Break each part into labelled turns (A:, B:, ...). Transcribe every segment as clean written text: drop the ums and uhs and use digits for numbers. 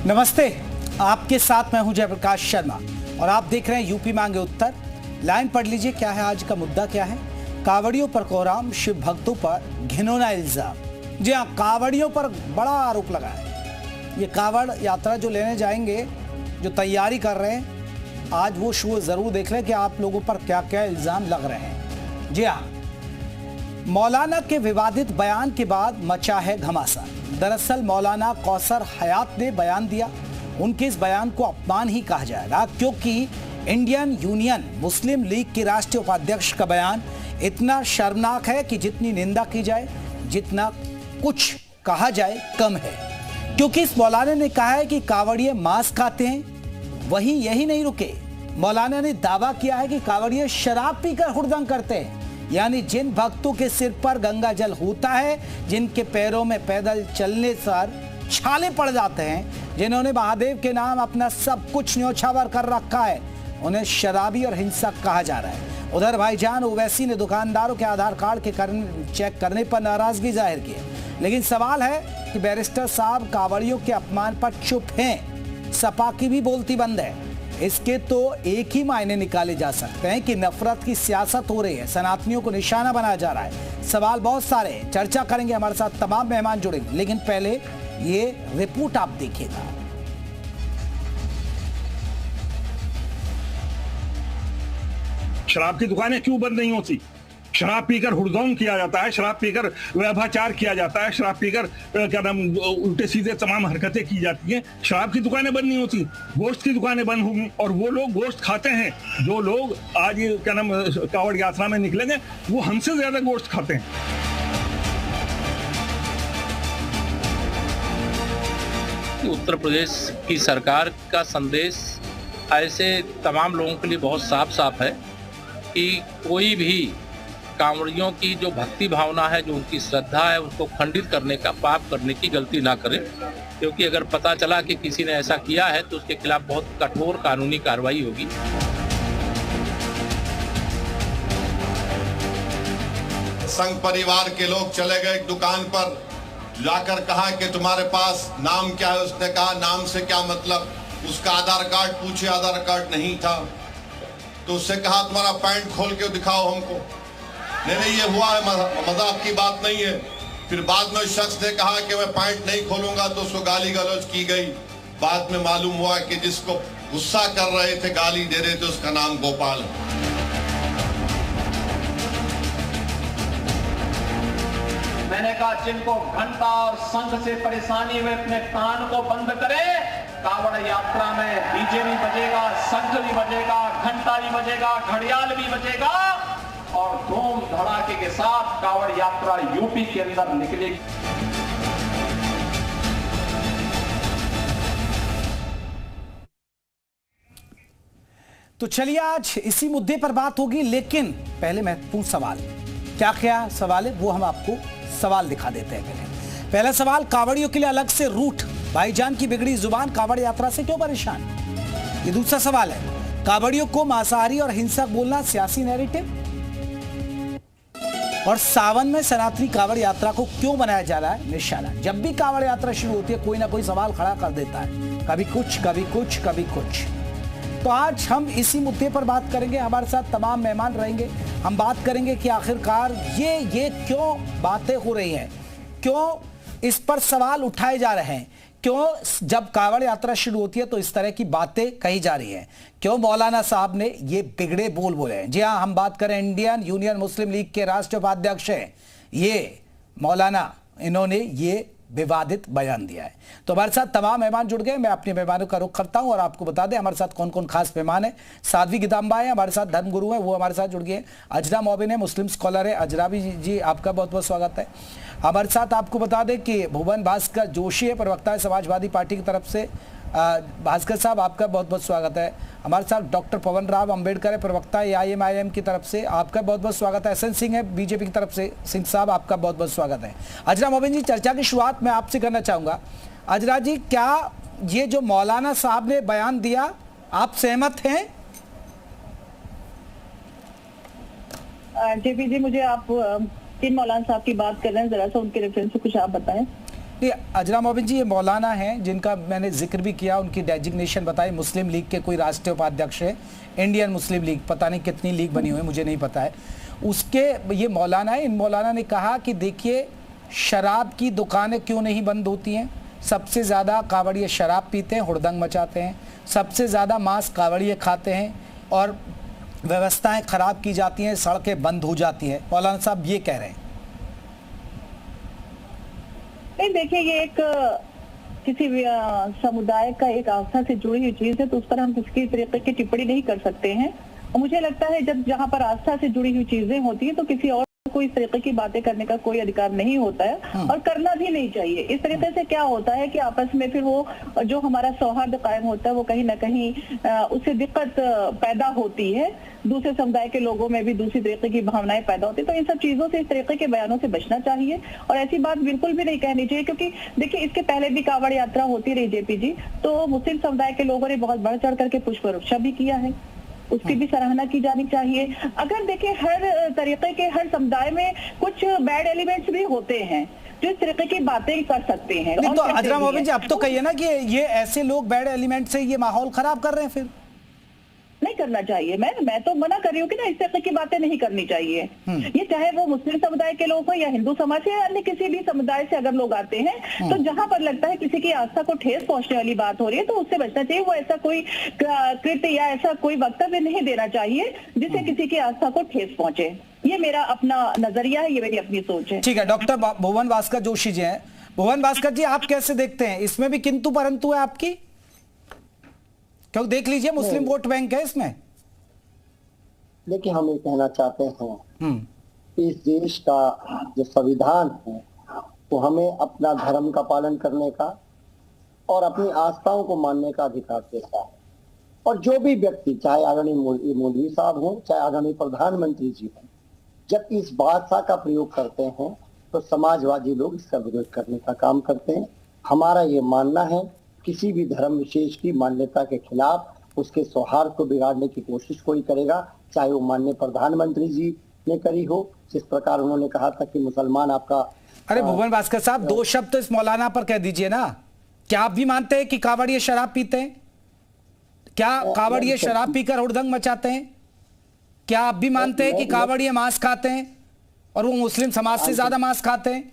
A: नमस्ते, आपके साथ मैं हूं जयप्रकाश शर्मा और आप देख रहे हैं यूपी मांगे उत्तर। लाइन पढ़ लीजिए, क्या है आज का मुद्दा, क्या है? कांवड़ियों पर कोहराम, शिव भक्तों पर घिनौना इल्जाम। जी हां, कांवड़ियों पर बड़ा आरोप लगा है। ये कांवड़ यात्रा जो लेने जाएंगे, जो तैयारी कर रहे हैं, आज वो शो जरूर देख लें कि आप लोगों पर क्या क्या इल्जाम लग रहे हैं। जी हाँ, मौलाना के विवादित बयान के बाद मचा है घमासान। दरअसल मौलाना कौसर हयात ने बयान दिया। उनके इस बयान को अपमान ही कहा जाएगा, क्योंकि इंडियन यूनियन मुस्लिम लीग के राष्ट्रीय उपाध्यक्ष का बयान इतना शर्मनाक है कि जितनी निंदा की जाए, जितना कुछ कहा जाए कम है। क्योंकि इस मौलाना ने कहा है कि कांवड़िए मांस खाते हैं। वहीं यही नहीं रुके, मौलाना ने दावा किया है कि कांवड़िए शराब पीकर हुड़दंग करते हैं। यानी जिन भक्तों के सिर पर गंगा जल होता है, जिनके पैरों में पैदल चलने पर छाले पड़ जाते हैं, जिन्होंने महादेव के नाम अपना सब कुछ न्योछावर कर रखा है, उन्हें शराबी और हिंसक कहा जा रहा है। उधर भाईजान ओवैसी ने दुकानदारों के आधार कार्ड के चेक करने पर नाराजगी जाहिर की है। लेकिन सवाल है कि बैरिस्टर साहब कांवड़ियों के अपमान पर चुप हैं। सपा की भी बोलती बंद है। इसके तो एक ही मायने निकाले जा सकते हैं कि नफरत की सियासत हो रही है, सनातनियों को निशाना बनाया जा रहा है। सवाल बहुत सारे हैं, चर्चा करेंगे, हमारे साथ तमाम मेहमान जुड़ेंगे। लेकिन पहले ये रिपोर्ट आप देखिएगा।
B: शराब की दुकानें क्यों बंद नहीं होती? शराब पीकर हुड़दंग किया जाता है, शराब पीकर व्यभिचार किया जाता है, शराब पीकर क्या नाम उल्टे सीधे तमाम हरकतें की जाती हैं। शराब की दुकानें बंद नहीं होती, गोश्त की दुकानें बंद होंगी। और वो लोग गोश्त खाते हैं, जो लोग आज क्या नाम कांवड़ यात्रा में निकलेंगे, वो हमसे ज्यादा गोश्त खाते हैं।
C: उत्तर प्रदेश की सरकार का संदेश ऐसे तमाम लोगों के लिए बहुत साफ साफ है कि कोई भी कांवड़ियों की जो भक्ति भावना है, जो उनकी श्रद्धा है, उसको खंडित करने का, पाप करने की गलती ना करें। क्योंकि अगर पता चला कि किसी ने ऐसा किया है तो उसके खिलाफ बहुत कठोर कानूनी कार्रवाई होगी।
D: संघ परिवार के लोग चले गए दुकान पर, जाकर कहा कि तुम्हारे पास नाम क्या है? उसने कहा नाम से क्या मतलब? उसका आधार कार्ड पूछे, आधार कार्ड नहीं था। तो उससे कहा तुम्हारा पैंट खोल के दिखाओ हमको। नहीं, ये हुआ है, मजाक की बात नहीं है। फिर बाद में उस शख्स ने कहा कि मैं पैंट नहीं खोलूंगा, तो उसको गाली गलौज की गई। बाद में मालूम हुआ कि जिसको गुस्सा कर रहे थे, गाली दे रहे थे, उसका नाम गोपाल है।
E: मैंने कहा जिनको घंटा और संघ से परेशानी हुए अपने कान को बंद करें। कांवड़ यात्रा में डीजे भी बजेगा, शंख भी बजेगा, घंटा भी बजेगा, घड़ियाल भी बजेगा और धूम धड़ाके के साथ कांवड़ यात्रा यूपी के अंदर निकलेगी।
A: तो चलिए आज इसी मुद्दे पर बात होगी, लेकिन पहले महत्वपूर्ण सवाल, क्या सवाल है वो हम आपको सवाल दिखा देते हैं। पहला सवाल, कांवड़ियों के लिए अलग से रूट, भाईजान की बिगड़ी जुबान कांवड़ यात्रा से क्यों परेशान? ये दूसरा सवाल है, कांवड़ियों को मांसाहारी और हिंसक बोलना सियासी नैरेटिव? और सावन में सनातनी कांवड़ यात्रा को क्यों बनाया जा रहा है निशाना? जब भी कांवड़ यात्रा शुरू होती है, कोई ना कोई सवाल खड़ा कर देता है, कभी कुछ कभी कुछ कभी कुछ। तो आज हम इसी मुद्दे पर बात करेंगे। हमारे साथ तमाम मेहमान रहेंगे। हम बात करेंगे कि आखिरकार ये क्यों बातें हो रही हैं, क्यों इस पर सवाल उठाए जा रहे हैं, क्यों जब कांवड़ यात्रा शुरू होती है तो इस तरह की बातें कही जा रही हैं, क्यों मौलाना साहब ने ये बिगड़े बोल बोले हैं। जी हाँ, हम बात करें इंडियन यूनियन मुस्लिम लीग के राष्ट्रीय उपाध्यक्ष हैं ये मौलाना, इन्होंने ये विवादित बयान दिया है। तो हमारे साथ तमाम मेहमान जुड़ गए। मैं अपने मेहमानों का रुख करता हूं और आपको बता दें हमारे साथ कौन कौन खास मेहमान है। साध्वी गीतांबा है हमारे साथ, धर्मगुरु है, वो हमारे साथ जुड़ गए हैं। अजरा मोबिन है, मुस्लिम स्कॉलर है। अजरा जी आपका बहुत बहुत स्वागत है। हमारे साथ आपको बता दें कि भुवन भास्कर जोशी है, प्रवक्ता है समाजवादी पार्टी की तरफ से। भास्कर साहब आपका बहुत बहुत स्वागत है। हमारे साथ डॉक्टर पवन राव अंबेडकर है, प्रवक्ता है AIMIM की तरफ से, आपका बहुत बहुत स्वागत है। SN सिंह है बीजेपी की तरफ से, सिंह साहब आपका बहुत बहुत स्वागत है। अजरा मोबिन जी, चर्चा की शुरुआत मैं आपसे करना चाहूँगा। अजरा जी, क्या ये जो मौलाना साहब ने बयान दिया, आप सहमत हैं?
F: JP जी, मुझे आप किन मौलाना साहब की बात कर रहे हैं, जरा सा उनके रेफरेंस से कुछ आप बताएं।
A: ये अजरा मोबिन जी, ये मौलाना हैं जिनका मैंने जिक्र भी किया, उनकी डेजिग्नेशन बताई, मुस्लिम लीग के कोई राष्ट्रीय उपाध्यक्ष है, इंडियन मुस्लिम लीग, पता नहीं कितनी लीग बनी हुई है, मुझे नहीं पता है, उसके ये मौलाना है। इन मौलाना ने कहा कि देखिए शराब की दुकानें क्यों नहीं बंद होती हैं, सबसे ज़्यादा कावड़िए शराब पीते हैं, हुड़दंग मचाते हैं, सबसे ज़्यादा मांस कावड़िए खाते हैं और व्यवस्थाएं खराब की जाती हैं, सड़कें बंद हो जाती हैं। मौलाना साहब ये कह रहे हैं।
F: नहीं, देखिए ये एक किसी भी समुदाय का एक आस्था से जुड़ी हुई चीज है, तो उस पर हम किसी तरीके की टिप्पणी नहीं कर सकते हैं। और मुझे लगता है जब जहाँ पर आस्था से जुड़ी हुई चीजें होती है तो किसी और को इस तरीके की बातें करने का कोई अधिकार नहीं होता है और करना भी नहीं चाहिए। इस तरीके से क्या होता है कि आपस में फिर वो जो हमारा सौहार्द कायम होता है वो कहीं ना कहीं उससे दिक्कत पैदा होती है, दूसरे समुदाय के लोगों में भी दूसरी तरीके की भावनाएं पैदा होती है। तो इन सब चीजों से, इस तरीके के बयानों से बचना चाहिए और ऐसी बात बिल्कुल भी नहीं कहनी चाहिए, क्योंकि देखिए इसके पहले भी कावड़ यात्रा होती रही जेपी जी, तो मुस्लिम समुदाय के लोगों ने बहुत बढ़ चढ़ करके पुष्प वर्षा भी किया है, उसकी भी सराहना की जानी चाहिए। अगर देखिए हर तरीके के, हर समुदाय में कुछ बैड एलिमेंट्स भी होते हैं जो इस तरीके की बातें कर सकते हैं।
A: नहीं तो अजरा मोबिन जी, अब तो कहिए ना कि ये ऐसे लोग बैड एलिमेंट से ये माहौल खराब कर रहे हैं, फिर
F: नहीं करना चाहिए। मैं तो मना कर रही हूँ कि ना इस तरह की बातें नहीं करनी चाहिए। ये चाहे वो मुस्लिम समुदाय के लोग हो या हिंदू समाज से या अन्य किसी भी समुदाय से अगर लोग आते हैं, तो जहां पर लगता है किसी की आस्था को ठेस पहुंचने वाली बात हो रही है तो उससे बचना चाहिए। वो ऐसा कोई कृत्य या ऐसा कोई वक्तव्य नहीं देना चाहिए जिससे किसी की आस्था को ठेस पहुंचे। ये मेरा अपना नजरिया है, ये मेरी अपनी सोच है।
A: ठीक है। डॉक्टर भुवन भास्कर जोशी जी हैं। भुवन भास्कर जी, आप कैसे देखते हैं, इसमें भी किंतु परंतु है आपकी? क्योंकि देख लीजिए मुस्लिम वोट बैंक है इसमें।
G: देखिए, हम ये कहना चाहते हैं इस देश का जो संविधान है वो हमें अपना धर्म का पालन करने का और अपनी आस्थाओं को मानने का अधिकार देता है। और जो भी व्यक्ति, चाहे आदरणीय मौलवी साहब हो, चाहे आदरणीय प्रधानमंत्री जी हो, जब इस भाषा का प्रयोग करते हैं तो समाजवादी लोग इसका विरोध करने का काम करते हैं। हमारा ये मानना है किसी भी धर्म विशेष की मान्यता के खिलाफ, उसके सौहार्द को बिगाड़ने की कोशिश कोई करेगा, चाहे वो माननीय प्रधानमंत्री जी ने करी हो, जिस प्रकार उन्होंने कहा था कि मुसलमान आपका।
A: अरे भुवन भास्कर साहब, दो शब्द तो इस मौलाना पर कह दीजिए ना। क्या आप भी मानते हैं कि कावड़िए शराब पीते हैं? क्या कावड़िए शराब पीकर हुड़दंग मचाते हैं? क्या आप भी मानते हैं कि कावड़िए मांस खाते हैं और वो मुस्लिम समाज से ज्यादा मांस खाते हैं?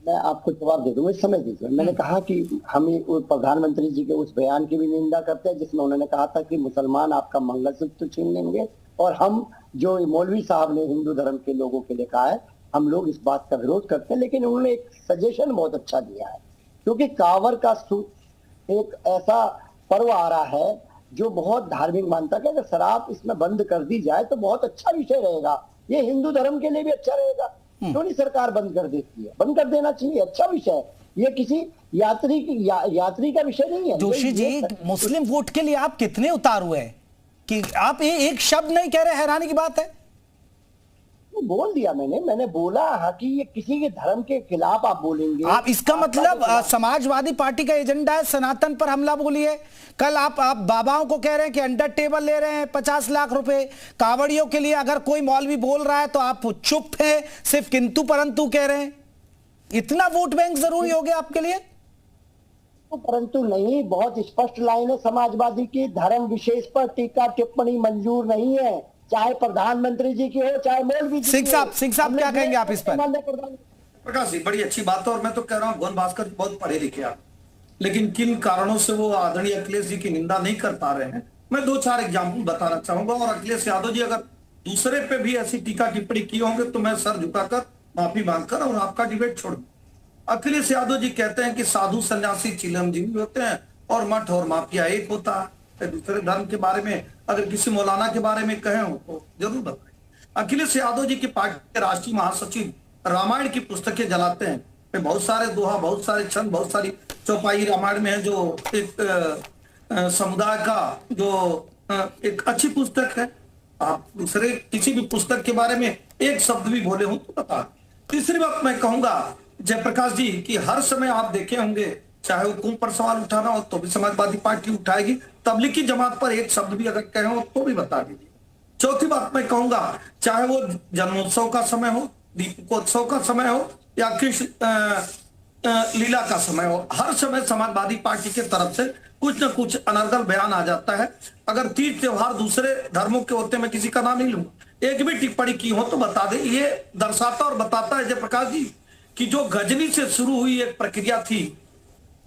G: मैं आपको जवाब दे दूंगा, समय दीजिए। मैंने कहा कि हम प्रधानमंत्री जी के उस बयान की भी निंदा करते हैं जिसमें उन्होंने कहा था कि मुसलमान आपका मंगलसूत्र छीन लेंगे, और हम जो मौलवी साहब ने हिंदू धर्म के लोगों के लिए कहा है, हम लोग इस बात का विरोध करते हैं। लेकिन उन्होंने एक सजेशन बहुत अच्छा दिया है, क्योंकि कांवड़ का एक ऐसा पर्व आ रहा है जो बहुत धार्मिक मानता है। अगर शराब इसमें बंद कर दी जाए तो बहुत अच्छा विषय रहेगा, ये हिंदू धर्म के लिए भी अच्छा रहेगा। क्यों नहीं सरकार बंद कर देती है? बंद कर देना चाहिए, अच्छा विषय है। ये किसी यात्री का विषय नहीं है।
A: जोशी जी, मुस्लिम वोट के लिए आप कितने उतारू है कि आप एक शब्द नहीं कह रहे? हैरानी की बात है।
G: बोल दिया मैंने बोला कि ये किसी के धर्म के खिलाफ आप बोलेंगे।
A: आप इसका मतलब समाजवादी पार्टी का एजेंडा है सनातन पर हमला बोलिए। कल आप बाबाओं को कह रहे हैं कि अंडर टेबल ले रहे हैं 50 लाख रुपए। कावड़ियों के लिए अगर कोई मौलवी बोल रहा है तो आप चुप है, सिर्फ किंतु परंतु कह रहे हैं। इतना वोट बैंक जरूरी हो गया आपके लिए?
G: परंतु नहीं, बहुत स्पष्ट लाइन है समाजवादी की, धर्म विशेष पर टीका टिप्पणी मंजूर नहीं है, चाहे प्रधानमंत्री जी की हो चाहे मौलवी जी।
A: सिंह साहब क्या कहेंगे आप इस पर?
H: प्रकाश जी, बड़ी अच्छी बात है और मैं तो कह रहा हूँ भुवन भास्कर बहुत पढ़े लिखे आप, लेकिन किन कारणों से वो आदरणीय अखिलेश जी की निंदा नहीं कर पा रहे हैं, मैं 2-4 एग्जाम्पल बताना चाहूंगा। और अखिलेश यादव जी अगर दूसरे पे भी ऐसी टीका टिप्पणी किए होंगे तो मैं सर झुकाकर माफी मांगकर और आपका डिबेट छोड़ दूं। अखिलेश यादव जी कहते हैं कि साधु सन्यासी चिलमजीवी होते हैं और मठ और माफिया एक होता है। दूसरे धर्म के बारे में अगर किसी मौलाना के बारे में कहे हो तो जरूर बताएं। अखिलेश यादव जी की पार्टी के राष्ट्रीय महासचिव रामायण की पुस्तकें जलाते हैं, बहुत सारे दोहा, बहुत सारे छंद, बहुत सारी चौपाई रामायण में है, जो एक समुदाय का जो एक अच्छी पुस्तक है। आप दूसरे किसी भी पुस्तक के बारे में एक शब्द भी बोले हो तो बता। तीसरी बात मैं कहूंगा जयप्रकाश जी कि हर समय आप देखे होंगे, चाहे हुकूम पर सवाल उठाना हो तो भी समाजवादी पार्टी उठाएगी, तबलीगी जमात पर एक शब्द भी अगर कहे हो तो भी बता दीजिए। चौथी बात मैं कहूंगा, चाहे वो जन्मोत्सव का समय हो, दीपोत्सव का समय हो या लीला का समय हो। हर समय समाजवादी पार्टी के तरफ से कुछ न कुछ अनर्गल बयान आ जाता है। अगर तीज त्योहार दूसरे धर्मों के होते, मैं किसी का नाम नहीं लूंगा, एक भी टिप्पणी की हो तो बता दे। ये दर्शाता और बताता है जयप्रकाश जी कि जो गजनी से शुरू हुई एक प्रक्रिया थी,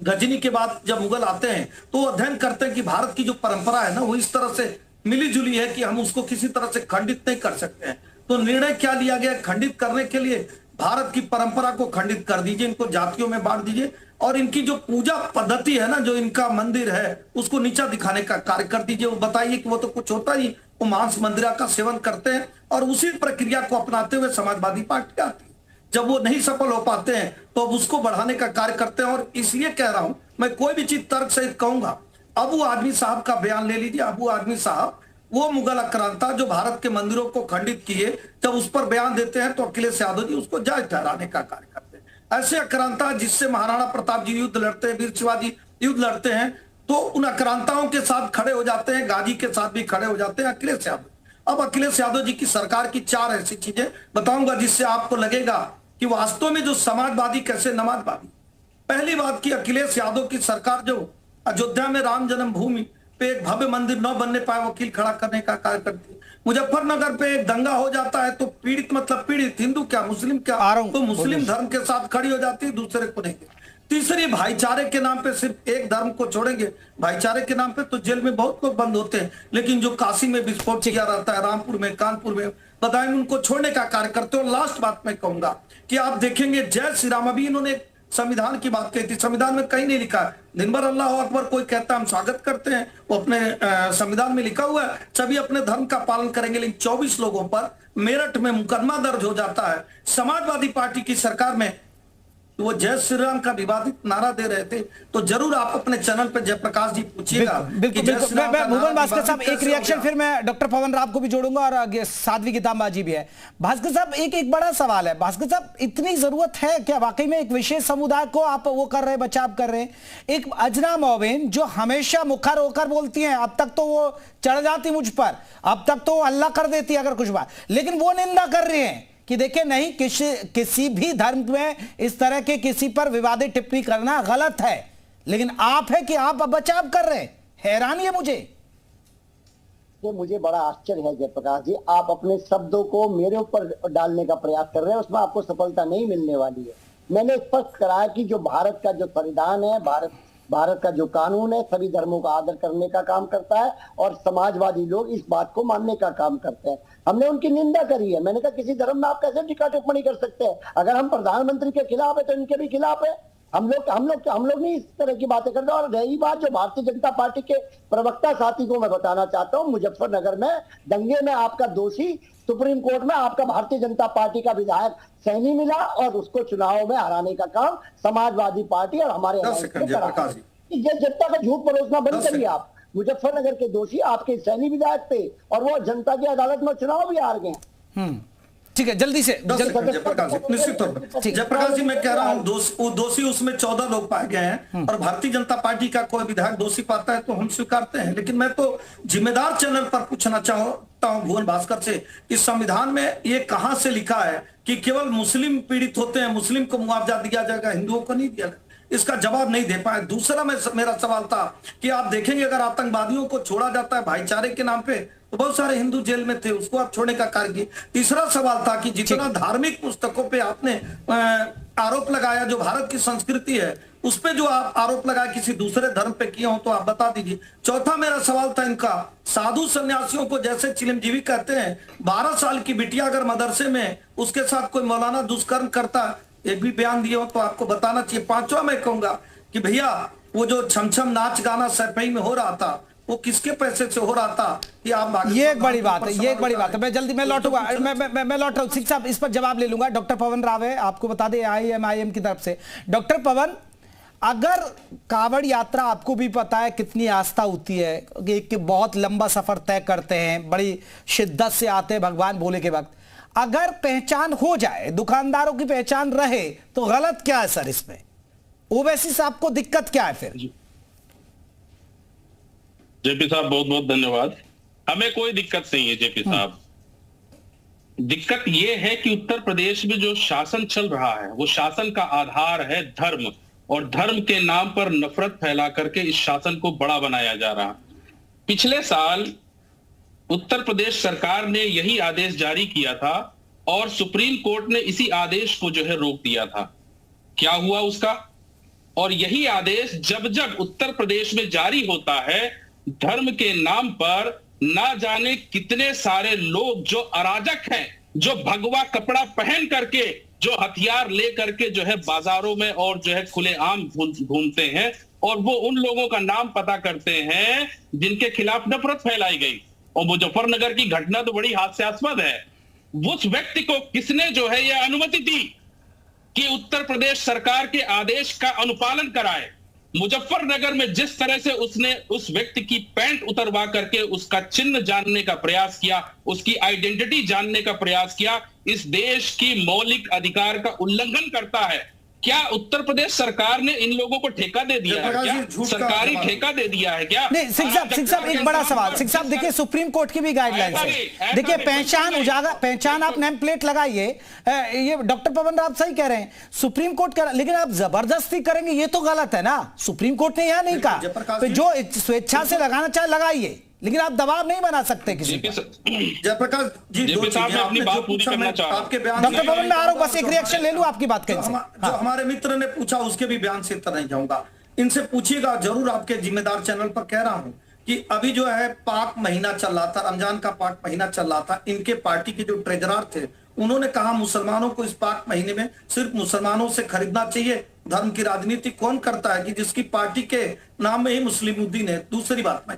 H: गजनी के बाद जब मुगल आते हैं तो अध्ययन करते हैं कि भारत की जो परंपरा है ना वो इस तरह से मिली जुली है कि हम उसको किसी तरह से खंडित नहीं कर सकते हैं। तो निर्णय क्या लिया गया खंडित करने के लिए, भारत की परंपरा को खंडित कर दीजिए, इनको जातियों में बांट दीजिए और इनकी जो पूजा पद्धति है ना, जो इनका मंदिर है उसको नीचा दिखाने का कार्य कर दीजिए। वो बताइए कि वो तो कुछ होता ही, वो मांस मंदिरा का सेवन करते हैं और उसी प्रक्रिया को अपनाते हुए समाजवादी पार्टी आती है। जब वो नहीं सफल हो पाते हैं तो अब उसको बढ़ाने का कार्य करते हैं। और इसलिए कह रहा हूं, मैं कोई भी चीज तर्क सहित कहूंगा। अबू आदमी साहब का बयान ले लीजिए। अबू आदमी साहब वो मुगल आक्रांता जो भारत के मंदिरों को खंडित किए, जब उस पर बयान देते हैं तो अखिलेश यादव जी उसको जायज ठहराने का कार्य करते हैं। ऐसे आक्रांता जिससे महाराणा प्रताप जी युद्ध लड़ते हैं, वीर शिवाजी युद्ध लड़ते हैं, तो उन आक्रांताओं के साथ खड़े हो जाते हैं, गाजी के साथ भी खड़े हो जाते हैं अखिलेश यादव। अब अखिलेश यादव जी की सरकार की 4 ऐसी चीजें बताऊंगा जिससे आपको लगेगा कि वास्तव में जो समाजवादी कैसे नमाजवादी। पहली बात की, अखिलेश यादव की सरकार जो अयोध्या में राम जन्मभूमि पे एक भव्य मंदिर न बनने पाए वकील खड़ा करने का कार्य करती है। मुजफ्फरनगर पे एक दंगा हो जाता है तो पीड़ित मतलब पीड़ित, हिंदू क्या मुस्लिम क्या, तो मुस्लिम धर्म के साथ खड़ी हो जाती है, दूसरे को नहीं। तीसरी, भाईचारे के नाम पे सिर्फ एक धर्म को छोड़ेंगे, भाईचारे के नाम पे तो जेल में बहुत लोग बंद होते हैं, लेकिन जो काशी में विस्फोट किया रहता है, रामपुर में, कानपुर में, बताएंगे उनको छोड़ने का कार्य करते हो। लास्ट बात मैं कहूंगा कि आप देखेंगे जय श्री राम, अभी इन्होंने संविधान की बात कही थी, संविधान में कहीं नहीं लिखा है दिन भर अल्लाह अकबर कोई कहता है हम स्वागत करते हैं, वो अपने संविधान में लिखा हुआ है सभी अपने धर्म का पालन करेंगे। लेकिन 24 लोगों पर मेरठ में मुकदमा दर्ज हो जाता है समाजवादी पार्टी की सरकार में। वो जय श्री राम का विवादित नारा दे रहे थे, तो जरूर आप अपने चैनल पे जयप्रकाश जी पूछिएगा।
A: भुवन भास्कर साहब एक रिएक्शन, फिर मैं डॉक्टर पवन राव को भी जोड़ूंगा और साध्वी गीतांबा भी है। भास्कर साहब एक बड़ा सवाल है, भास्कर साहब इतनी जरूरत है क्या वाकई में एक विशेष समुदाय को आप वो कर रहे हैं, बचाव कर रहे हैं? एक अजना मोबिन जो हमेशा मुखर होकर बोलती है, अब तक तो वो चढ़ जाती मुझ पर, अब तक तो अल्लाह कर देती है अगर कुछ बात, लेकिन वो निंदा कर रहे हैं कि देखिए नहीं, किसी भी धर्म में इस तरह के किसी पर विवादित टिप्पणी करना गलत है, लेकिन आप है कि आप बचाव कर रहे हैं। हैरानी है
G: मुझे बड़ा आश्चर्य है जयप्रकाश जी, आप अपने शब्दों को मेरे ऊपर डालने का प्रयास कर रहे हैं, उसमें आपको सफलता नहीं मिलने वाली है। मैंने स्पष्ट करा कि जो भारत का जो संविधान है, भारत का जो कानून है, सभी धर्मों का आदर करने का काम करता है और समाजवादी लोग इस बात को मानने का काम करते हैं। हमने उनकी निंदा करी है। मैंने कहा किसी धर्म में आप कैसे टीका टिप्पणी कर सकते हैं? अगर हम प्रधानमंत्री के खिलाफ है तो इनके भी खिलाफ है। हम लोग नहीं इस तरह की बातें करते। और रही बात जो भारतीय जनता पार्टी के प्रवक्ता साथी को मैं बताना चाहता हूँ, मुजफ्फरनगर में दंगे में आपका दोषी सुप्रीम कोर्ट में आपका भारतीय जनता पार्टी का विधायक सैनी मिला और उसको चुनाव में हराने का काम समाजवादी पार्टी और हमारे जनता का झूठ परोसना बंद करिए। आप मुजफ्फरनगर के दोषी आपके सैनी विधायक थे और वो जनता की अदालत में चुनाव भी हार गए।
A: ठीक है, जल्दी से
H: निश्चित तौर पर जयप्रकाश जी मैं कह रहा हूँ दोषी उसमें 14 लोग पाए गए हैं और भारतीय जनता पार्टी का कोई विधायक दोषी पाता है तो हम स्वीकारते हैं। लेकिन मैं तो जिम्मेदार चैनल पर पूछना चाहता हूँ भुवन भास्कर से, इस संविधान में ये कहां से लिखा है कि केवल मुस्लिम पीड़ित होते हैं, मुस्लिम को मुआवजा दिया जाएगा, हिंदुओं को नहीं दिया जाएगा? इसका जवाब नहीं दे पाए। दूसरा मेरा सवाल था कि आप देखेंगे अगर आतंकवादियों को छोड़ा जाता है भाईचारे के नाम पे तो बहुत सारे हिंदू जेल में थे, उसको आप छोड़ने का कार्य किए। तीसरा सवाल था कि जितना धार्मिक पुस्तकों पे आपने आरोप लगाया, जो भारत की संस्कृति है उस पे जो आप आरोप लगाया किसी दूसरे धर्म पे किए हो तो आप बता दीजिए। चौथा मेरा सवाल था इनका, साधु सन्यासियों को जैसे चिलमजीवी कहते हैं, 12 साल की बिटिया अगर मदरसे में उसके साथ कोई मौलाना दुष्कर्म करता, एक भी बयान दिए हो तो आपको बताना चाहिए। पांचवा मैं कहूंगा कि भैया वो जो छमछम नाच गाना सैफई में हो रहा था वो किसके पैसे से हो रहा था? कि आप
A: ये एक बड़ी बात है, ये एक बड़ी बात है। मैं जल्दी मैं लौटूंगा, मैं लौट रहा हूँ। सिंह साहब इस पर जवाब ले लूंगा। डॉक्टर पवन राव है, आपको बता दें IIM की तरफ से। डॉक्टर पवन, अगर कावड़ यात्रा आपको भी पता है कितनी आस्था होती है कि बहुत लंबा सफर तय करते हैं, बड़ी शिद्दत से आते हैं भगवान भोले के वक्त, अगर पहचान हो जाए, दुकानदारों की पहचान रहे तो गलत क्या है सर इसमें? ओवैसी साहब को दिक्कत क्या है फिर?
I: जेपी साहब बहुत बहुत धन्यवाद। हमें कोई दिक्कत नहीं है जेपी साहब,
C: दिक्कत ये है कि उत्तर प्रदेश में जो शासन चल रहा है वो शासन का आधार है धर्म, और धर्म के नाम पर नफरत फैला करके इस शासन को बड़ा बनाया जा रहा। पिछले साल उत्तर प्रदेश सरकार ने यही आदेश जारी किया था और सुप्रीम कोर्ट ने इसी आदेश को जो है रोक दिया था। क्या हुआ उसका? और यही आदेश जब जब उत्तर प्रदेश में जारी होता है, धर्म के नाम पर ना जाने कितने सारे लोग जो अराजक हैं, जो भगवा कपड़ा पहन करके, जो हथियार ले करके जो है बाजारों में और जो है खुलेआम घूमते हैं, और वो उन लोगों का नाम पता करते हैं जिनके खिलाफ नफरत फैलाई गई। और मुजफ्फरनगर की घटना तो बड़ी हास्यास्पद है। उस व्यक्ति को किसने जो है यह अनुमति दी कि उत्तर प्रदेश सरकार के आदेश का अनुपालन कराए? मुजफ्फरनगर में जिस तरह से उसने उस व्यक्ति की पैंट उतरवा करके उसका चिन्ह जानने का प्रयास किया, उसकी आइडेंटिटी जानने का प्रयास किया, इस देश की मौलिक अधिकार का उल्लंघन करता है। क्या उत्तर प्रदेश सरकार ने इन लोगों को ठेका दे दिया है? क्या सरकारी ठेका दे दिया है क्या?
A: नहीं, सिंह साहब एक बड़ा सवाल। सिंह साहब देखिए, सुप्रीम कोर्ट की भी गाइडलाइंस है। देखिए, पहचान उजागर, पहचान आप नेम प्लेट लगाइए, ये डॉक्टर पवन आप सही कह रहे हैं, सुप्रीम कोर्ट का, लेकिन आप जबरदस्ती करेंगे ये तो गलत है ना। सुप्रीम कोर्ट ने यह नहीं कहा, तो जो स्वेच्छा से लगाना चाहे लगाइए, लेकिन आप दबाव नहीं बना सकते किसी पर।
H: जयप्रकाश जी, दो चीजें आपने जो पूछा, मैं आपके बयान
A: डॉक्टर पवन में आ रहा हूं, बस एक रिएक्शन ले लूं आपकी बात के।
H: जो हमारे मित्र ने पूछा उसके भी बयान से इतना नहीं जाऊंगा, इनसे पूछिएगा जरूर, आपके जिम्मेदार चैनल पर कह रहा हूं कि अभी जो है पाक महीना चल रहा था, रमजान का पाक महीना चल रहा था। इनके पार्टी के जो ट्रेजरर थे उन्होंने कहा मुसलमानों को इस पाक महीने में सिर्फ मुसलमानों से खरीदना चाहिए। धर्म की राजनीति कौन करता है कि जिसकी पार्टी के नाम में ही मुस्लिमुद्दीन है? दूसरी बात मैं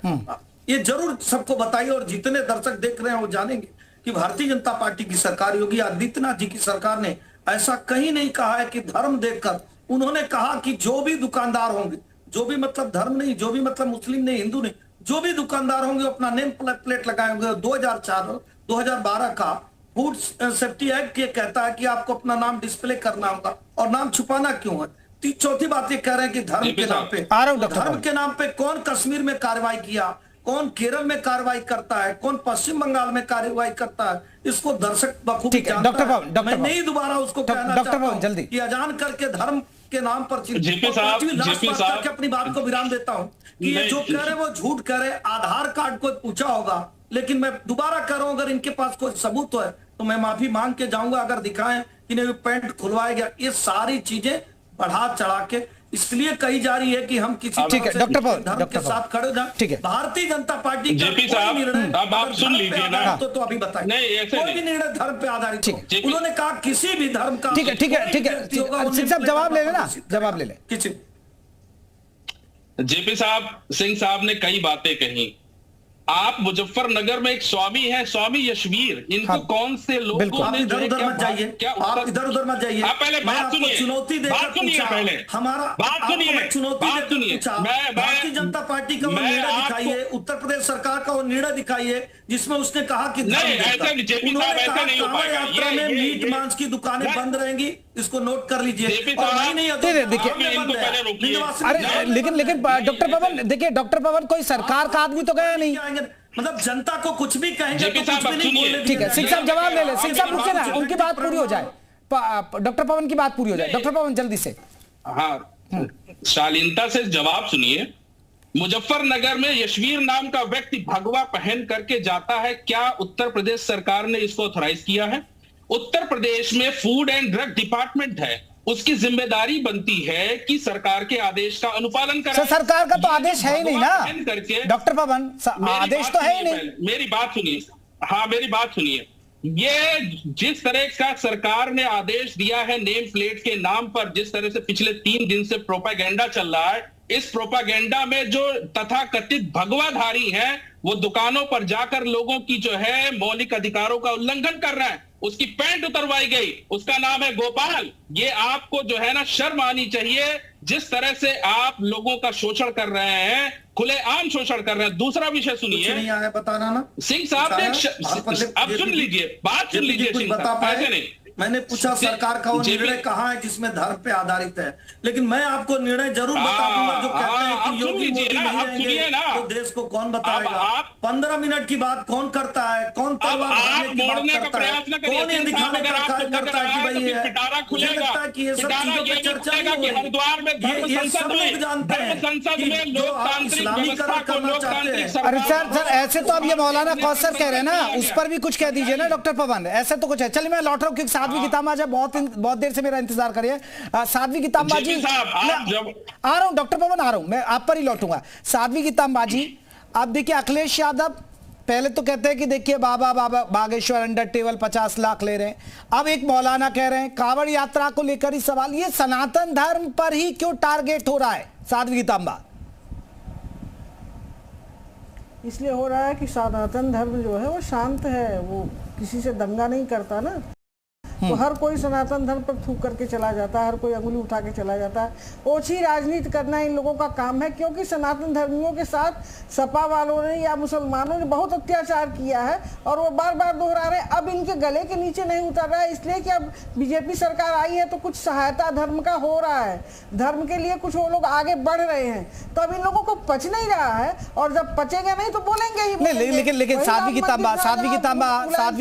H: ये जरूर सबको बताइए, और जितने दर्शक देख रहे हैं वो जानेंगे कि भारतीय जनता पार्टी की सरकार, योगी आदित्यनाथ जी की सरकार ने ऐसा कहीं नहीं कहा है कि धर्म देखकर। उन्होंने कहा कि जो भी दुकानदार होंगे, जो भी मतलब धर्म नहीं, जो भी मतलब मुस्लिम नहीं, हिंदू नहीं, जो भी दुकानदार होंगे अपना नेम प्लेट लगाए होंगे। 2012 का फूड सेफ्टी एक्ट ये कहता है कि आपको अपना नाम डिस्प्ले करना होगा, और नाम छुपाना क्यों है? चौथी बात ये कह रहे हैं कि धर्म के नाम पे, धर्म के नाम पे कौन कश्मीर में कार्रवाई किया, कौन केरल में कार्रवाई करता है, कौन पश्चिम बंगाल में कार्रवाई करता है, इसको दर्शक बखूबी जानता है। मैं नहीं दोबारा उसको कहना चाहता हूं कि अजान करके धर्म के नाम पर करके अपनी बात को विराम देता हूं कि ये जो कह रहे वो झूठ कह रहे। आधार कार्ड को पूछा होगा, लेकिन मैं दोबारा कह रहा हूं अगर इनके पास कोई सबूत है तो मैं माफी मांग के जाऊंगा। अगर दिखाएं कि नहीं पैंट खुलवाया गया, ये सारी चीजें बढ़ा चढ़ा के इसलिए कही जा रही है कि हम किसी धर्म के साथ खड़े जाएं। भारतीय जनता पार्टी का कोई निर्णय, अब आप सुन लीजिए ना, तो अभी बताइए, कोई भी निर्णय धर्म पे आधारित हो। उन्होंने कहा किसी भी धर्म का,
A: ठीक है सिंह साहब जवाब ले लेना, जवाब ले ले।
H: किसी
C: जेपी साहब, सिंह साहब ने कई बातें कही। आप मुजफ्फरनगर में एक स्वामी है, स्वामी यशवीर, इनको कौन से लोगों ने
H: इधर उधर मत जाइए, आप इधर उधर मत जाइए।
C: आप पहले बात सुनिए,
H: चुनौती देकर पूछा,
C: पहले
H: हमारा
C: बात सुनिए,
H: चुनौती देकर पूछा, भारतीय जनता पार्टी का वो निर्णय दिखाइए, उत्तर प्रदेश सरकार का वो निर्णय दिखाइए जिसमें उसने कहा कि उन्होंने कहा यात्रा में मीट मांस की दुकानें बंद रहेंगी, इसको नोट कर लीजिए।
A: अरे लेकिन डॉक्टर पवन, देखिए डॉक्टर पवन कोई सरकार का आदमी तो गया नहीं,
H: मतलब जनता को कुछ भी कहेंगे तो कुछ भी नहीं बोलने।
A: ठीक है, सिंह साहब जवाब ले ले। सिंह साहब रुके ना, उनकी बात पूरी हो जाए, डॉक्टर पवन की बात पूरी हो जाए। डॉक्टर पवन जल्दी से।
C: हाँ, शालीनता से जवाब सुनिए। मुजफ्फरनगर में यशवीर नाम का व्यक्ति भगवा पहन करके जाता है, क्या उत्तर प्रदेश सरकार ने इसको ऑथराइज किया है? उत्तर प्रदेश में फूड एंड ड्रग डिपार्टमेंट है, उसकी जिम्मेदारी बनती है कि सरकार के आदेश का अनुपालन कराए।
A: सरकार का तो आदेश है ही नहीं ना डॉक्टर पवन, आदेश तो है ही नहीं।
C: मेरी बात सुनिए, हाँ मेरी बात सुनिए। ये जिस तरह का सरकार ने आदेश दिया है नेम प्लेट के नाम पर, जिस तरह से पिछले 3 दिन से प्रोपागेंडा चल रहा है, इस प्रोपागेंडा में जो तथाकथित भगवाधारी हैं वो दुकानों पर जाकर लोगों की जो है मौलिक अधिकारों का उल्लंघन कर रहे हैं। उसकी पैंट उतरवाई गई, उसका नाम है गोपाल। ये आपको जो है ना शर्म आनी चाहिए, जिस तरह से आप लोगों का शोषण कर रहे हैं, खुलेआम शोषण कर रहे हैं। दूसरा विषय सुनिए,
H: नहीं आया बताना ना
C: सिंह साहब ने, अब सुन लीजिए, बात सुन लीजिए सिंह साहब, ऐसे नहीं,
H: मैंने पूछा सरकार का वो निर्णय कहाँ है जिसमें धर्म पे आधारित है, लेकिन मैं आपको निर्णय जरूर बता दूंगा जो कहते हैं कि योगी मोदी नहीं रहेंगे तो देश को कौन बताएगा। 15 मिनट की बात कौन करता है, कौन तलवार की बात करता है, कौन ये दिखाने का करता है कि भाई ये मुझे लगता है कि ये सब चीजों पे चर्चा नहीं हो रही। ये सब लोग जानते हैं कि जो आप इस्लामीकरण करना चाहते हैं।
A: अरे सर ऐसे तो अब ये मौलाना कौसर कह रहे हैं ना, उस पर भी कुछ कह दीजिए ना डॉक्टर पवन, ऐसे तो कुछ है। चलिए मैं लौट रहा हूँ क्योंकि साध्वी गीतांबा जी बहुत देर से मेरा इंतजार करिए। साध्वी गीतांबा जी आ रहा हूँ, डॉक्टर पवन आ रहा हूँ, मैं आप पर ही लौटूंगा। साध्वी गीतांबा जी, आप देखिए अखिलेश यादव पहले तो कहते हैं कि देखिए बाबा बागेश्वर अंडर टेबल 50 लाख ले रहे हैं, अब एक मौलाना कह रहे हैं कांवड़ यात्रा को लेकर ही सवाल। ये सनातन धर्म पर ही क्यों टारगेट हो रहा है साध्वी गीतांबा?
I: इसलिए हो रहा है कि सनातन धर्म जो है वो शांत है, वो किसी से दंगा नहीं करता ना, तो हर कोई सनातन धर्म पर थूक करके चला जाता है, हर कोई अंगुली उठा के चला जाता है। ओछी राजनीति करना इन लोगों का काम है, क्योंकि सनातन धर्मियों के साथ सपा वालों ने या मुसलमानों ने बहुत अत्याचार किया है और वो बार बार दोहरा रहे हैं। अब इनके गले के नीचे नहीं उतर रहा है, इसलिए कि अब बीजेपी सरकार आई है तो कुछ सहायता धर्म का हो रहा है, धर्म के लिए कुछ वो लोग आगे बढ़ रहे हैं, तो अब इन लोगों को पच नहीं रहा है, और जब पचेगा नहीं तो बोलेंगे ही बोलेंगे।
A: लेकिन साध्वी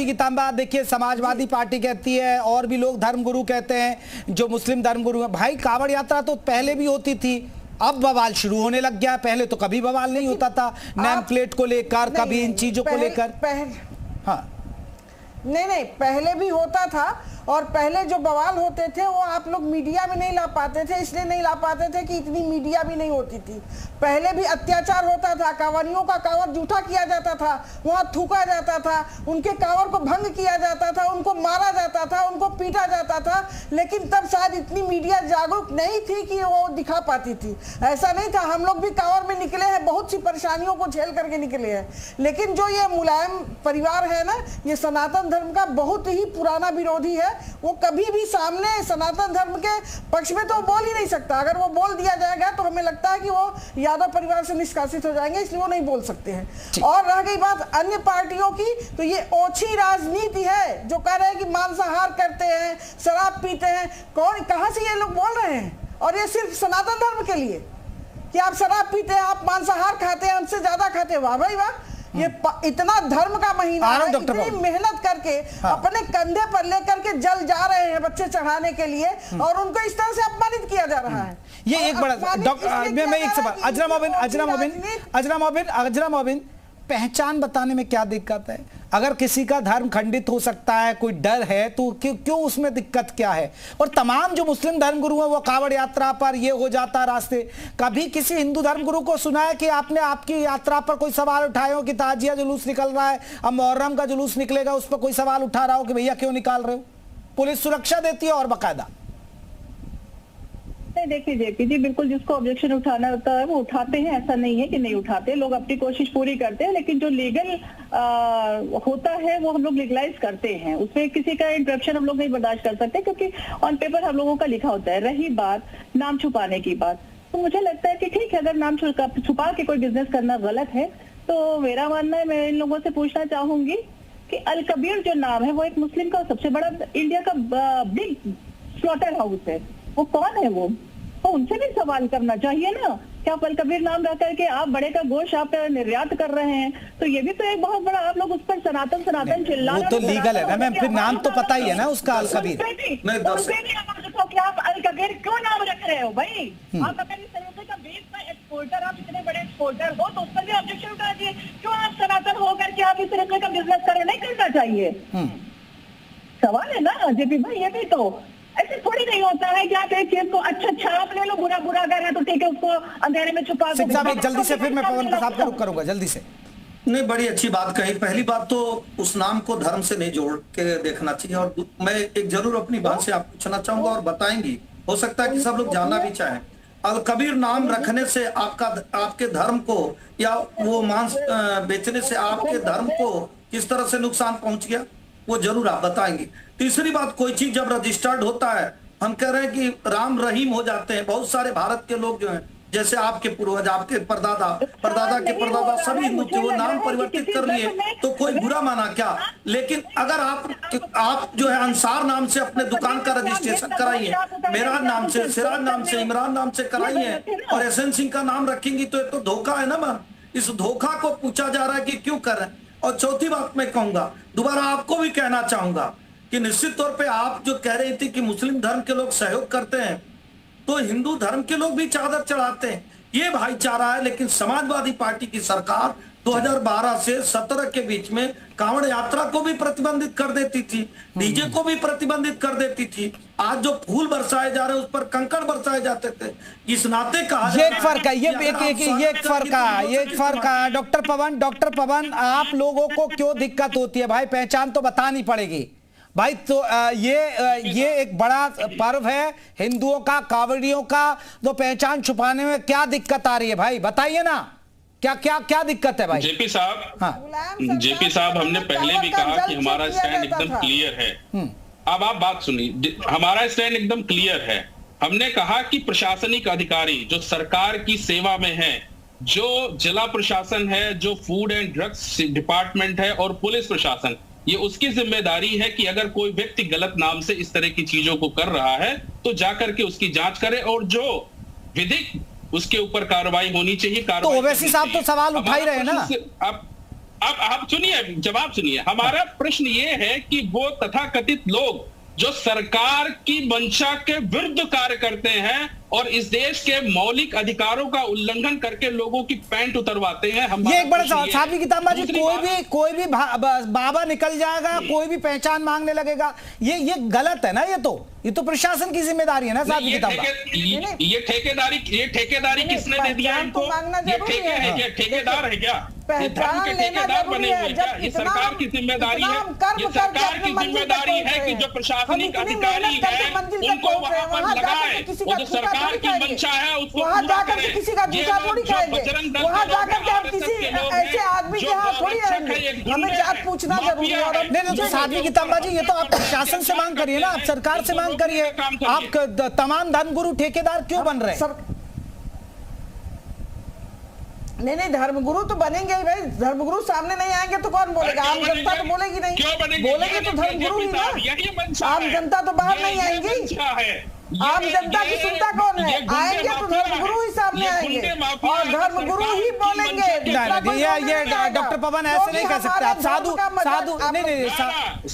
A: गीतांबा देखिए, समाजवादी पार्टी कहती है और भी लोग धर्मगुरु कहते हैं, जो मुस्लिम धर्मगुरु हैं, भाई कांवड़ यात्रा तो पहले भी होती थी, अब बवाल शुरू होने लग गया, पहले तो कभी बवाल नहीं होता था, नेम प्लेट को लेकर, कभी इन चीजों को लेकर। हाँ
I: नहीं, पहले भी होता था, और पहले जो बवाल होते थे वो आप लोग मीडिया में नहीं ला पाते थे, इसलिए नहीं ला पाते थे कि इतनी मीडिया भी नहीं होती थी। पहले भी अत्याचार होता था, कांवरियों का कांवर जूठा किया जाता था, वहां थूका जाता था, उनके कांवर को भंग किया जाता था, उनको मारा जाता था, उनको पीटा जाता था, लेकिन तब शायद इतनी मीडिया जागरूक नहीं थी कि वो दिखा पाती थी। ऐसा नहीं था, हम लोग भी कांवर में निकले हैं, बहुत सी परेशानियों को झेल करके निकले हैं, लेकिन जो ये मुलायम परिवार है ना, ये सनातन धर्म का बहुत ही पुराना विरोधी है, वो कभी भी सामने सनातन धर्म के पक्ष में तो बोल ही नहीं सकता। अगर वो बोल दिया जाएगा तो हमें लगता है कि वो यादव परिवार से निष्कासित हो जाएंगे, इसलिए वो नहीं बोल सकते हैं। और रह गई बात अन्य पार्टियों की, तो ये ओछी राजनीति है, जो कह रहे हैं कि मांसाहार करते हैं, शराब पीते हैं, कौन कहां से ये लोग बोल रहे हैं? और ये सिर्फ सनातन धर्म के लिए कि आप शराब पीते हैं, आप मांसाहार खाते हैं, हमसे ज्यादा खाते हैं, वाह भाई वाह, ये इतना धर्म का महीना है, इतनी मेहनत करके अपने कंधे पर लेकर के जल जा रहे हैं बच्चे चढ़ाने के लिए, और उनको इस तरह से अपमानित किया जा रहा है।
A: ये एक बड़ा मैं एक सवाल, अजरा मोबिन, पहचान बताने में क्या दिक्कत है? अगर किसी का धर्म खंडित हो सकता है, कोई डर है, तो क्यों उसमें दिक्कत क्या है? और तमाम जो मुस्लिम धर्मगुरु हैं वो कांवड़ यात्रा पर ये हो जाता रास्ते, कभी किसी हिंदू धर्मगुरु को सुना है कि आपने आपकी यात्रा पर कोई सवाल उठाए हो कि ताजिया जुलूस निकल रहा है, अब मुहर्रम का जुलूस निकलेगा, उस पर कोई सवाल उठा रहा हो कि भैया क्यों निकाल रहे हो? पुलिस सुरक्षा देती है और बाकायदा।
F: देखिए जेपी जी, बिल्कुल जिसको ऑब्जेक्शन उठाना होता है वो उठाते हैं, ऐसा नहीं है कि नहीं उठाते, लोग अपनी कोशिश पूरी करते हैं, लेकिन जो लीगल होता है वो हम लोग लीगलाइज करते हैं, उसमें किसी का इंटरप्शन हम लोग नहीं बर्दाश्त कर सकते, क्योंकि ऑन पेपर हम लोगों का लिखा होता है। रही बात नाम छुपाने की बात, तो मुझे लगता है कि ठीक है, अगर नाम छुपा के कोई बिजनेस करना गलत है, तो मेरा मानना है, मैं इन लोगों से पूछना चाहूंगी कि अल कबीर जो नाम है वो एक मुस्लिम का सबसे बड़ा इंडिया का बिग स्लॉटर हाउस है, वो कौन है? वो तो उनसे भी सवाल करना चाहिए ना, क्या अल कबीर नाम रख करके आप बड़े का गोश्त आप निर्यात कर रहे हैं, तो ये भी तो एक बहुत बड़ा, आप लोग उस पर सनातन चिल्ला रहे हैं,
A: तो लीगल है ना मैम, फिर नाम तो पता ही है ना उसका अल कबीर।
F: आप अल कबीर क्यों नाम रख रहे हो भाई? आप अगर इस तरीके का बेस में एक्सपोर्टर, आप इतने बड़े एक्सपोर्टर हो, तो उस पर भी ऑब्जेक्शन उठा दिए, क्यों आप सनातन होकर के आप इस तरीके का बिजनेस करें? नहीं करना चाहिए, सवाल है ना जेपी भाई, ये भी तो ऐसे थोड़ी नहीं होता है कि आप एक चीज को अच्छा आप ले लो, बुरा कर रहे हैं तो ठीक है, उसको अंधेरे में छुपा दो।
A: जल्दी से, फिर मैं पवन साहब का रुख करूंगा, जल्दी से।
H: नहीं, बड़ी अच्छी बात कही। पहली बात तो उस नाम को धर्म से नहीं जोड़ के देखना चाहिए, और मैं एक जरूर अपनी बात से आप पूछना चाहूंगा और बताएंगी, हो सकता है कि सब लोग जानना भी चाहें। अल कबीर नाम रखने से आपके धर्म को या वो मांस बेचने से आपके धर्म को किस तरह से नुकसान पहुंच गया, वो जरूर आप बताएंगे। तीसरी बात, कोई चीज जब रजिस्टर्ड होता है, हम कह रहे हैं कि राम रहीम हो जाते हैं, बहुत सारे भारत के लोग जो हैं जैसे आपके पूर्वज, आपके परदादा के परदादा सभी हिंदू थे, वो नाम परिवर्तित कर लिए तो कोई बुरा माना क्या? लेकिन अगर आप जो है अंसार नाम से अपने दुकान का रजिस्ट्रेशन कराइए, मेरान नाम से, सिराज नाम से, इमरान नाम से कराइए और एसएन सिंह का नाम रखेंगी तो ये तो धोखा है ना मैम। इस धोखा को पूछा जा रहा है कि क्यों कर रहे हैं। और चौथी बात मैं कहूंगा, दोबारा आपको भी कहना चाहूंगा कि निश्चित तौर पे आप जो कह रही थी कि मुस्लिम धर्म के लोग सहयोग करते हैं, तो हिंदू धर्म के लोग भी चादर चढ़ाते हैं, ये भाईचारा है। लेकिन समाजवादी पार्टी की सरकार 2012 से 17 के बीच में कांवड़ यात्रा को भी प्रतिबंधित कर देती थी, डीजे को भी प्रतिबंधित कर देती थी। आज जो फूल बरसाए जा रहे हैं उस पर कंकड़ बरसाए जाते थे। इस नाते कहा
A: ये एक फर्क है, ये एक फर्क है। डॉक्टर पवन, आप लोगों को क्यों दिक्कत होती है भाई? पहचान तो बतानी पड़ेगी भाई। तो ये एक बड़ा पर्व है हिंदुओं का, कांवड़ियों का, तो पहचान छुपाने में क्या दिक्कत आ रही है भाई? बताइए ना, क्या दिक्कत है भाई?
J: जेपी साहब, हमने पहले भी कहा कि हमारा स्टैंड एकदम क्लियर है। अब आप बात सुनिए, हमारा स्टैंड एकदम क्लियर है। हमने कहा कि प्रशासनिक अधिकारी जो सरकार की सेवा में है, जो जिला प्रशासन है, जो फूड एंड ड्रग्स डिपार्टमेंट है और पुलिस प्रशासन, ये उसकी जिम्मेदारी है कि अगर कोई व्यक्ति गलत नाम से इस तरह की चीजों को कर रहा है तो जाकर के उसकी जांच करे और जो विधिक उसके ऊपर कार्रवाई होनी चाहिए।
A: तो ओवैसी साहब तो सवाल उठा ही रहे ना।
J: अब आप सुनिए, जवाब सुनिए। हमारा प्रश्न ये है कि वो तथाकथित लोग जो सरकार की मंशा के विरुद्ध कार्य करते हैं और इस देश के मौलिक अधिकारों का उल्लंघन करके लोगों की पैंट उतरवाते हैं,
A: ये एक बड़ा सवाल। साध्वी कितांबा जी, कोई भी बाबा निकल जाएगा, कोई भी पहचान मांगने लगेगा, ये गलत है ना? ये तो प्रशासन की जिम्मेदारी है ना साध्वी कितांबा।
J: ये ठेकेदारी किसने दे दिया इनको? ये ठेकेदार है क्या? धर्म के ठेकेदार बने हुए क्या? ये सरकार की जिम्मेदारी है। ये सरकार की जिम्मेदारी है कि जो प्रशासनिक अधिकारी है उनको वहां पर लगाए, वो जो सरकार की मंशा है उसको
I: वहां जाकर के किसी का जूता थोड़ी खाएंगे, वहां जाकर के हम किसी ऐसे आदमी के हाथ थोड़ी आएंगे। हमें जात पूछना जरूरी है।
A: नहीं तो साध्वी कितांबा जी, ये तो आप प्रशासन से मांग करिए ना, आप सरकार से मांग करिए। आप तमाम धर्मगुरु ठेकेदार क्यों बन रहे हैं?
I: नहीं, धर्मगुरु तो बनेंगे ही भाई। धर्मगुरु सामने नहीं आएंगे तो कौन बोलेगा? आम जनता तो बोलेगी नहीं, बोलेगी तो धर्मगुरु ही ना। आम जनता तो बाहर नहीं आएंगी। आम जनता की चिंता कौन है? आएंगे तो धर्मगुरु ही सामने आएंगे और धर्मगुरु ही बोलेंगे।
A: ये डॉक्टर पवन ऐसे नहीं कह सकते आप। साधु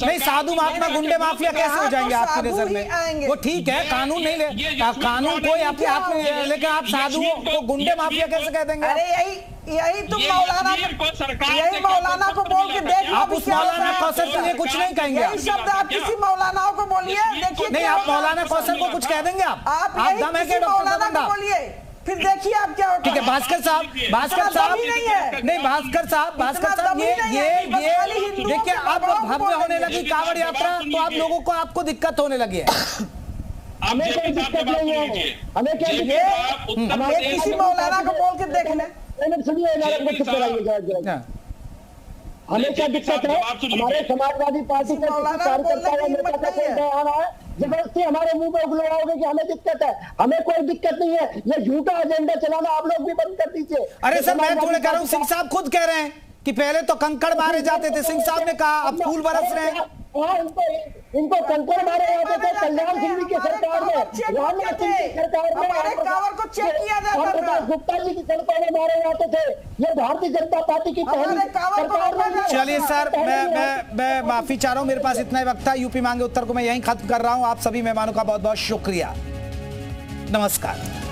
A: नहीं, साधु महात्मा गुंडे माफिया कैसे हो जाएंगे आपकी नजर में? वो ठीक है, कानून नहीं ले, कानून कोई आपके हाथ में, लेकिन आप साधुओं को गुंडे माफिया कैसे कह देंगे?
I: अरे यही तुम मौलाना को बोल के देख।
A: आप उस मौलाना कौसर के लिए कुछ नहीं कहेंगे?
I: यही शब्द आप किसी मौलाना को बोलिए, देखिए।
A: नहीं, आप मौलाना कौसर को कुछ कह देंगे? आप दम है क्या
I: मौलाना को बोलिए, फिर देखिए आप क्या होता है।
A: ठीक है, भास्कर साहब नहीं, भास्कर साहब ये देखिए, अब भव्य होने लगी कांवड़ यात्रा तो आप लोगों को आपको दिक्कत होने लगी है।
G: हमें कोई दिक्कत नहीं है, हमें क्या
I: किसी मौलाना को बोल के देख ले।
G: सुनिए, हमें क्या दिक्कत है? हमारे समाजवादी पार्टी का कार्यकर्ता या नेता का कोई बयान है, जबरदस्ती हमारे मुंह पे उगलवाओगे कि हमें दिक्कत है। हमें कोई दिक्कत नहीं है। ये झूठा एजेंडा चलाना आप लोग भी बंद कर दीजिए।
A: अरे सर, मैं थोड़े कह रहा हूँ, सिंह साहब खुद कह रहे हैं कि पहले तो कंकड़ मारे जाते थे। सिंह साहब ने कहा अब फूल बरस रहे हैं।
G: इनको कंकड़ मारे जाते थे कल्याण सिंह की सरकार में, रामनाथ सिंह की सरकार में,
I: कांवड़ को चेक किया जाता था,
G: गुप्ता जी की सरकार में मारे जाते थे। ये भारतीय जनता पार्टी की पहली सरकार में।
A: चलिए सर, मैं माफी चाह रहा हूँ, मेरे पास इतना ही वक्त था। यूपी मांगे उत्तर को मैं यहीं खत्म कर रहा हूँ। आप सभी मेहमानों का बहुत बहुत शुक्रिया। नमस्कार।